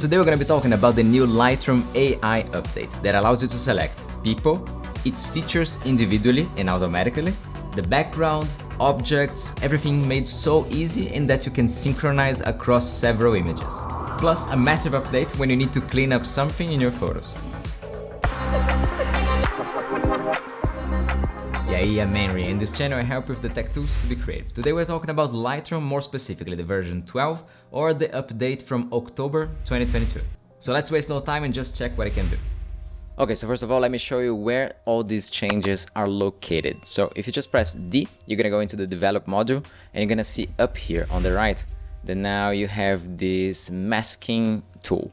today we're going to be talking about the new Lightroom AI update that allows you to select people, its features individually and automatically, the background, objects, everything made so easy and that you can synchronize across several images. Plus a massive update when you need to clean up something in your photos. E aí, I'm Henry. In this channel I help with the tech tools to be creative. Today we're talking about Lightroom, more specifically the version 12 or the update from October 2022. So let's waste no time and just check what it can do. Okay, so first of all, let me show you where all these changes are located. So if you just press D, you're gonna go into the develop module and you're gonna see up here on the right that now you have this masking tool.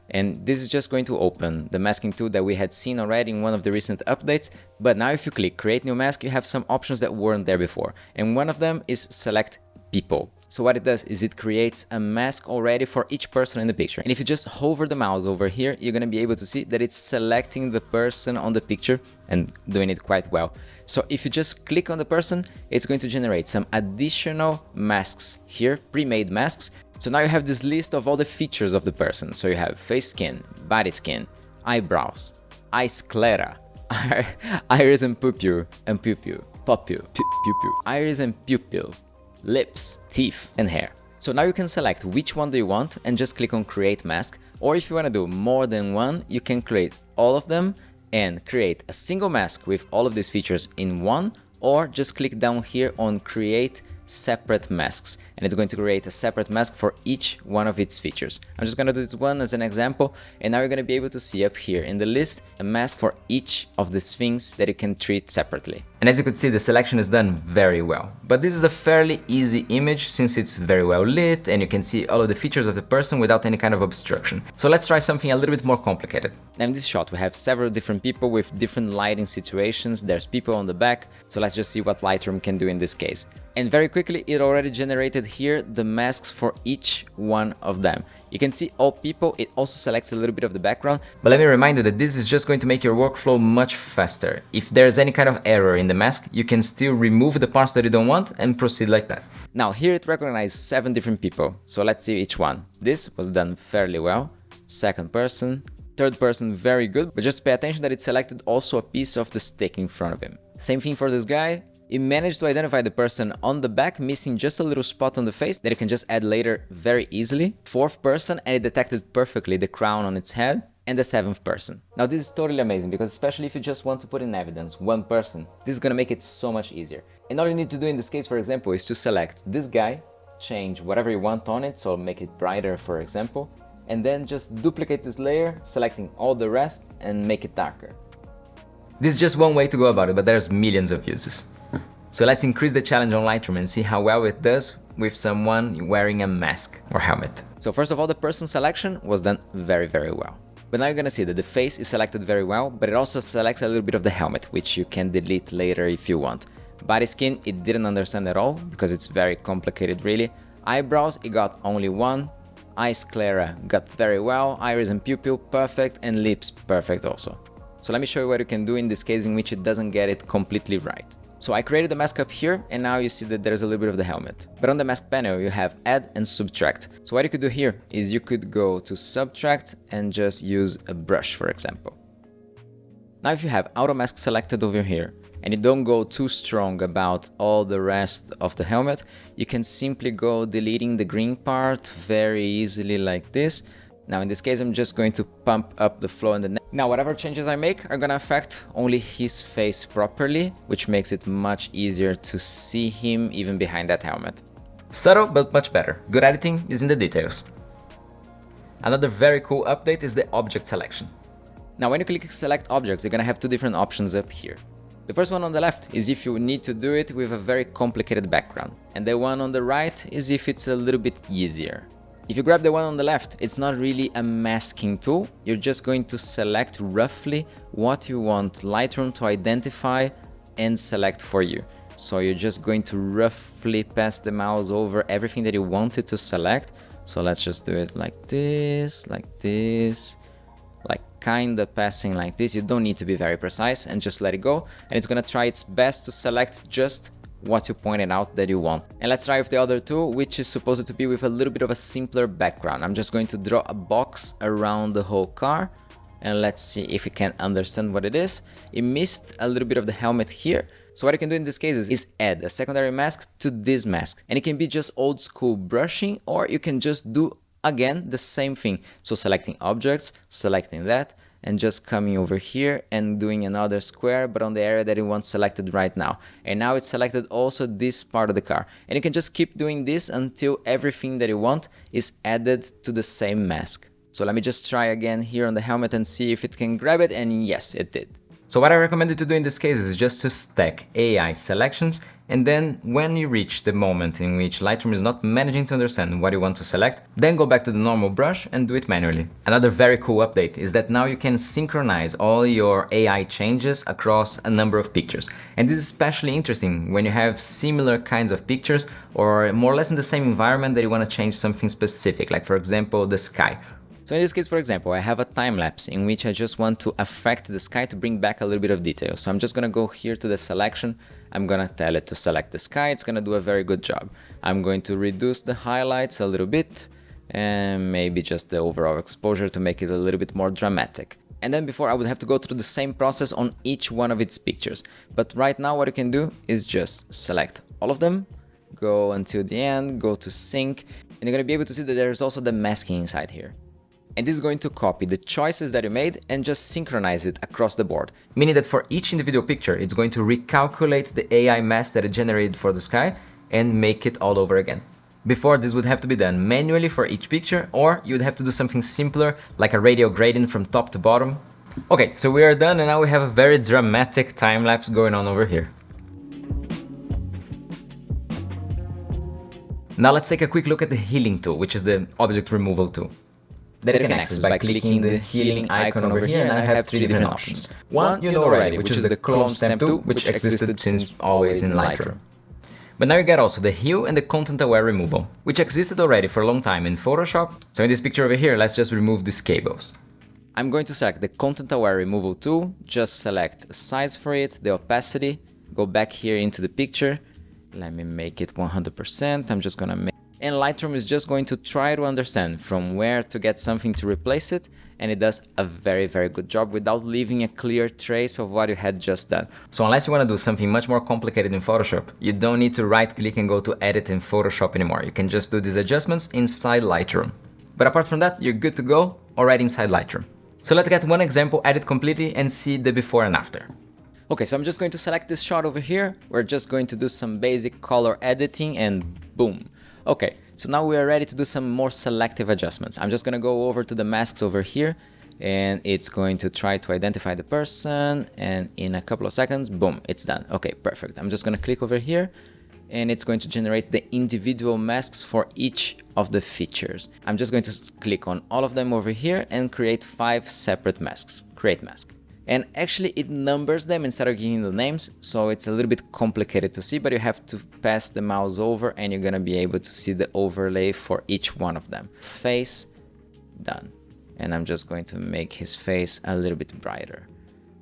And this is just going to open the masking tool that we had seen already in one of the recent updates. But now if you click create new mask, you have some options that weren't there before. And one of them is select people. So what it does is it creates a mask already for each person in the picture. And if you just hover the mouse over here, you're gonna be able to see that it's selecting the person on the picture and doing it quite well. So if you just click on the person, it's going to generate some additional masks here, pre-made masks. So now you have this list of all the features of the person. So you have face skin, body skin, eyebrows, eye sclera, iris and pupil, iris and pupil, lips, teeth, and hair. So now you can select which one do you want and just click on create mask. Or if you want to do more than one, you can create all of them and create a single mask with all of these features in one, or just click down here on create separate masks and it's going to create a separate mask for each one of its features. I'm just going to do this one as an example, and now you're going to be able to see up here in the list a mask for each of these things that you can treat separately. And as you could see, the selection is done very well. But this is a fairly easy image since it's very well lit and you can see all of the features of the person without any kind of obstruction. So let's try something a little bit more complicated. Now in this shot we have several different people with different lighting situations. There's people on the back, so let's just see what Lightroom can do in this case. And very quickly it already generated here the masks for each one of them. You can see all people, it also selects a little bit of the background. But let me remind you that this is just going to make your workflow much faster. If there's any kind of error in the mask, you can still remove the parts that you don't want and proceed like that. Now here it recognized 7 different people, so let's see each one. This was done fairly well. Second person, third person, very good, but just pay attention that it selected also a piece of the stick in front of him. Same thing for this guy. It managed to identify the person on the back, missing just a little spot on the face that it can just add later very easily. Fourth person, and it detected perfectly the crown on its head. And the 7th person. Now this is totally amazing because especially if you just want to put in evidence one person, this is gonna make it so much easier. And all you need to do in this case, for example, is to select this guy, change whatever you want on it, so make it brighter, for example, and then just duplicate this layer, selecting all the rest and make it darker. This is just one way to go about it, but there's millions of uses. So let's increase the challenge on Lightroom and see how well it does with someone wearing a mask or helmet. So first of all, the person selection was done very, very well. But now you're gonna see that the face is selected very well, but it also selects a little bit of the helmet, which you can delete later if you want. Body skin, it didn't understand at all because it's very complicated really. Eyebrows, it got only one. Eye sclera got very well. Iris and pupil, perfect. And lips, perfect also. So let me show you what you can do in this case in which it doesn't get it completely right. So I created the mask up here and now you see that there's a little bit of the helmet. But on the mask panel you have add and subtract. So what you could do here is you could go to subtract and just use a brush, for example. Now if you have auto mask selected over here and you don't go too strong about all the rest of the helmet, you can simply go deleting the green part very easily like this. Now in this case I'm just going to pump up the flow in the neck. Now whatever changes I make are gonna affect only his face properly, which makes it much easier to see him even behind that helmet. Subtle but much better. Good editing is in the details. Another very cool update is the object selection. Now when you click select objects, you're gonna have 2 different options up here. The first one on the left is if you need to do it with a very complicated background, and the one on the right is if it's a little bit easier. If you grab the one on the left, it's not really a masking tool. You're just going to select roughly what you want Lightroom to identify and select for you. So you're just going to roughly pass the mouse over everything that you wanted to select. So let's just do it like this, like kinda passing like this. You don't need to be very precise and just let it go. And it's gonna try its best to select just what you pointed out that you want. And let's try with the other tool, which is supposed to be with a little bit of a simpler background. I'm just going to draw a box around the whole car, and let's see if we can understand what it is. It missed a little bit of the helmet here. So what you can do in this case is add a secondary mask to this mask. And it can be just old school brushing, or you can just do again the same thing. So selecting objects, selecting that, and just coming over here and doing another square, but on the area that you want selected right now. And now it's selected also this part of the car. And you can just keep doing this until everything that you want is added to the same mask. So let me just try again here on the helmet and see if it can grab it, and yes, it did. So what I recommend you to do in this case is just to stack AI selections, and then when you reach the moment in which Lightroom is not managing to understand what you want to select, then go back to the normal brush and do it manually. Another very cool update is that now you can synchronize all your AI changes across a number of pictures. And this is especially interesting when you have similar kinds of pictures or more or less in the same environment that you want to change something specific, like for example the sky. So in this case, for example, I have a time lapse in which I just want to affect the sky to bring back a little bit of detail. So I'm just going to go here to the selection. I'm going to tell it to select the sky. It's going to do a very good job. I'm going to reduce the highlights a little bit and maybe just the overall exposure to make it a little bit more dramatic. And then before I would have to go through the same process on each one of its pictures. But right now what you can do is just select all of them, go until the end, go to sync, and you're going to be able to see that there's also the masking inside here. And this is going to copy the choices that you made and just synchronize it across the board. Meaning that for each individual picture, it's going to recalculate the AI mask that it generated for the sky and make it all over again. Before, this would have to be done manually for each picture, or you'd have to do something simpler, like a radial gradient from top to bottom. Okay, so we are done, and now we have a very dramatic time lapse going on over here. Now let's take a quick look at the healing tool, which is the object removal tool that you can access by clicking the healing icon over here, and I have three different options. One you know already, which is the clone stamp tool, which existed since always in Lightroom. But now you get also the heal and the content aware removal, which existed already for a long time in Photoshop. So in this picture over here, let's just remove these cables. I'm going to select the content aware removal tool, just select size for it, the opacity, go back here into the picture. Let me make it 100%. I'm just gonna make, and Lightroom is just going to try to understand from where to get something to replace it, and it does a very, very good job without leaving a clear trace of what you had just done. So unless you want to do something much more complicated in Photoshop, you don't need to right click and go to edit in Photoshop anymore. You can just do these adjustments inside Lightroom. But apart from that, you're good to go already inside Lightroom. So let's get one example, edit completely, and see the before and after. Okay, so I'm just going to select this shot over here. We're just going to do some basic color editing, and boom. Okay, so now we are ready to do some more selective adjustments. I'm just going to go over to the masks over here, and it's going to try to identify the person, and in a couple of seconds, boom, it's done. Okay, perfect. I'm just going to click over here, and it's going to generate the individual masks for each of the features. I'm just going to click on all of them over here and create 5 separate masks. Create mask. And actually it numbers them instead of giving the names, so it's a little bit complicated to see, but you have to pass the mouse over and you're gonna be able to see the overlay for each one of them. Face, done. And I'm just going to make his face a little bit brighter.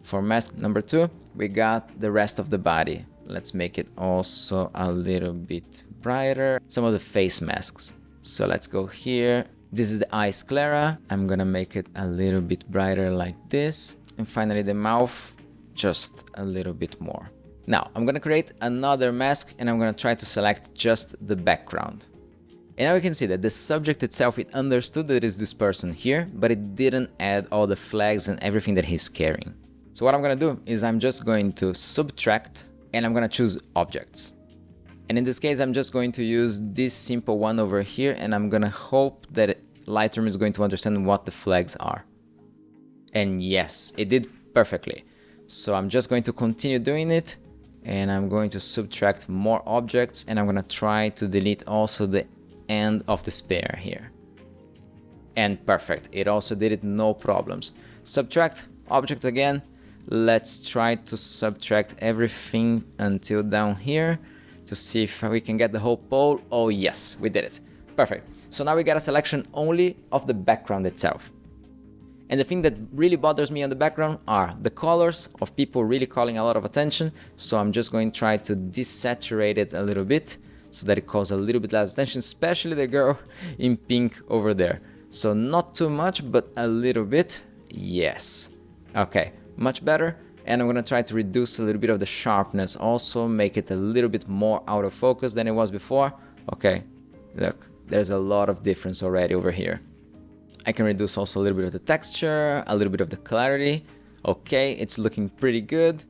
For mask number 2, we got the rest of the body. Let's make it also a little bit brighter. Some of the face masks. So let's go here. This is the eye sclera. I'm gonna make it a little bit brighter like this. And finally the mouth, just a little bit more. Now I'm gonna create another mask and I'm gonna try to select just the background. And now you can see that the subject itself, it understood that it is this person here, but it didn't add all the flags and everything that he's carrying. So what I'm gonna do is I'm just going to subtract and I'm gonna choose objects. And in this case, I'm just going to use this simple one over here and I'm gonna hope that Lightroom is going to understand what the flags are. And yes, it did perfectly. So I'm just going to continue doing it and I'm going to subtract more objects and I'm going to try to delete also the end of the spare here. And perfect, it also did it, no problems. Subtract object again. Let's try to subtract everything until down here to see if we can get the whole pole. Oh yes, we did it. Perfect. So now we got a selection only of the background itself. And the thing that really bothers me on the background are the colors of people really calling a lot of attention. So I'm just going to try to desaturate it a little bit so that it calls a little bit less attention, especially the girl in pink over there. So not too much, but a little bit. Yes. Okay, much better. And I'm gonna try to reduce a little bit of the sharpness, also make it a little bit more out of focus than it was before. Okay, look, there's a lot of difference already over here. I can reduce also a little bit of the texture, a little bit of the clarity. Okay, it's looking pretty good.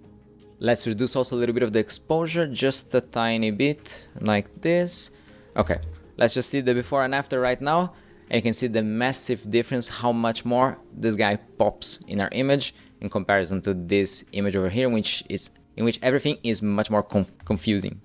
Let's reduce also a little bit of the exposure, just a tiny bit, like this. Okay, let's just see the before and after right now. And you can see the massive difference, how much more this guy pops in our image in comparison to this image over here, in which everything is much more confusing.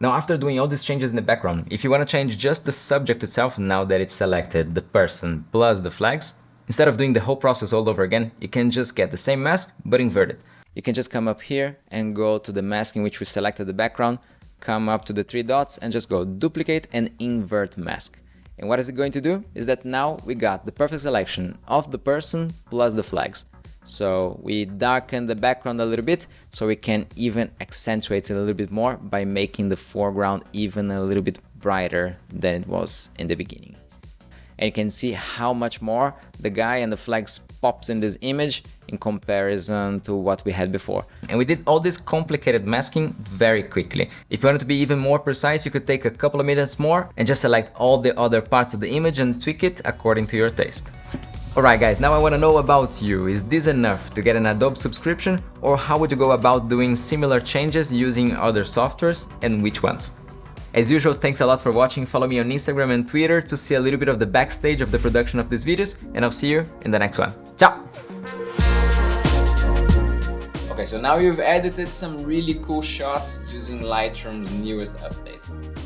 Now, after doing all these changes in the background, if you want to change just the subject itself, now that it's selected, the person plus the flags, instead of doing the whole process all over again, you can just get the same mask, but inverted. You can just come up here and go to the mask in which we selected the background, come up to the 3 dots and just go duplicate and invert mask. And what is it going to do is that now we got the perfect selection of the person plus the flags. So we darken the background a little bit, so we can even accentuate it a little bit more by making the foreground even a little bit brighter than it was in the beginning. And you can see how much more the guy and the flags pops in this image in comparison to what we had before. And we did all this complicated masking very quickly. If you wanted to be even more precise, you could take a couple of minutes more and just select all the other parts of the image and tweak it according to your taste. Alright guys, now I want to know about you. Is this enough to get an Adobe subscription, or how would you go about doing similar changes using other softwares, and which ones? As usual, thanks a lot for watching. Follow me on Instagram and Twitter to see a little bit of the backstage of the production of these videos, and I'll see you in the next one. Ciao! Okay, so now you've edited some really cool shots using Lightroom's newest update.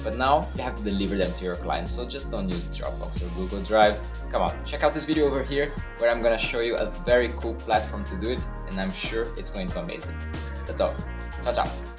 But now you have to deliver them to your clients, so just don't use Dropbox or Google Drive. Come on, check out this video over here where I'm gonna show you a very cool platform to do it, and I'm sure it's going to amaze them. That's all. Ciao, ciao.